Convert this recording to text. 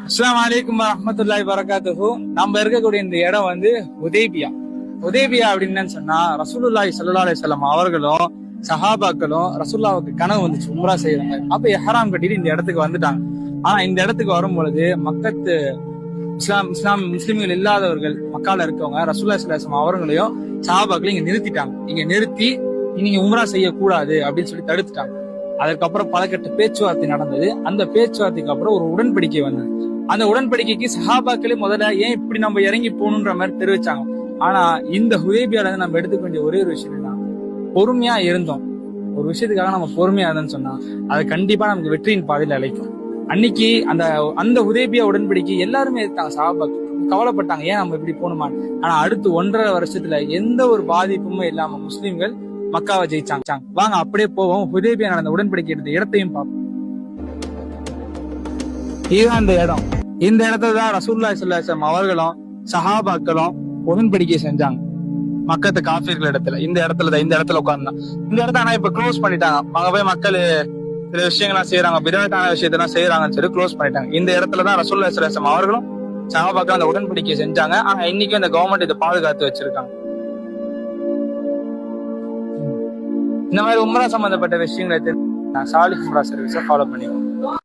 அஸ்ஸலாமு அலைக்கும் வரஹ்மத்துல்லாஹி வரகாத்துஹு. நம்ம இருக்கக்கூடிய இந்த இடம் வந்து உதைபியா. உதைபியா அப்படின்னு சொன்னா ரசூலுல்லாஹி ஸல்லல்லாஹு அலைஹி வஸல்லம் அவர்களும் சஹாபாக்களும் ரசூலுல்லாஹ்வுக்கு கனவு வந்துச்சு உம்ரா செய்யறாங்க. அப்ப இஹ்ராம் கட்டிட்டு இந்த இடத்துக்கு வந்துட்டாங்க. ஆனா இந்த இடத்துக்கு வரும்பொழுது மக்கத்து முஸ்லிம்கள் இல்லாதவர்கள் மக்கால இருக்கவங்க ரசூலுல்லாஹி ஸல்லல்லாஹு அலைஹி வஸல்லம் அவர்களையும் சஹாபாக்களையும் இங்க நிறுத்திட்டாங்க. இங்க நிறுத்தி நீங்க உம்ரா செய்யக்கூடாது அப்படின்னு சொல்லி தடுத்துட்டாங்க. அதுக்கப்புறம் பல கட்ட பேச்சுவார்த்தை நடந்தது. அந்த பேச்சுவார்த்தைக்கு அப்புறம் ஒரு உடன்படிக்கை வந்தது. அந்த உடன்படிக்கைக்கு சஹாபாக்களே முதல்ல ஏன் இப்படி நம்ம இறங்கி போகணுன்ற மாதிரி தெரிவிச்சாங்க. ஆனா இந்த ஹுதைபியால இருந்து நம்ம எடுத்துக்க வேண்டிய ஒரே ஒரு விஷயம் என்ன, பொறுமையா இருந்தோம். ஒரு விஷயத்துக்காக நம்ம பொறுமையா இருந்தோம்னு சொன்னா அது கண்டிப்பா நமக்கு வெற்றியின் பாதையில அழைக்கும். அன்னைக்கு அந்த அந்த ஹுதைபியா உடன்படிக்கை எல்லாருமே இருக்காங்க, சஹாபாக்கள் கவலைப்பட்டாங்க ஏன் நம்ம இப்படி போகணுமான்னு. ஆனா அடுத்து 1.5 வருஷத்துல எந்த ஒரு பாதிப்புமே இல்லாம முஸ்லிம்கள் மக்காவை ஜெயிச்சாங்க. வாங்க அப்படியே போவோம், ஹுதைபியா நடந்த உடன்படிக்கை எடுத்த இடத்தையும் பார்ப்போம். இதுதான் இந்த இடம். இந்த இடத்துல தான் ரசூலுல்லாஹி ஸல்லல்லாஹு அலைஹி வஸல்லம் அவர்களும் சஹாபாக்களும் உடன்படிக்கை செஞ்சாங்க மக்கத்து காஃபிர்கள் இடத்துல. இந்த இடத்துல உட்கார்ந்தான். இந்த இடத்த ஆனா இப்ப க்ளோஸ் பண்ணிட்டாங்க. அங்க போய் மக்கள் சில விஷயங்கள்லாம் செய்யறாங்க, பிதஅத்தான விஷயத்தெல்லாம் செய்யறாங்கன்னு சொல்லி க்ளோஸ் பண்ணிட்டாங்க. இந்த இடத்துலதான் ரசூலுல்லாஹி ஸல்லல்லாஹு அலைஹி வஸல்லம் அவர்களும் சஹாபாக்களும் அந்த உடன்படிக்கை செஞ்சாங்க. ஆனா இன்னைக்கும் இந்த கவர்மெண்ட் இதை பாதுகாத்து வச்சிருக்காங்க. இந்த மாதிரி உம்ரா சம்பந்தப்பட்ட விஷயங்களை சாலிஹ் உம்ரா சர்வீஸை ஃபாலோ பண்ணிக்கோங்க.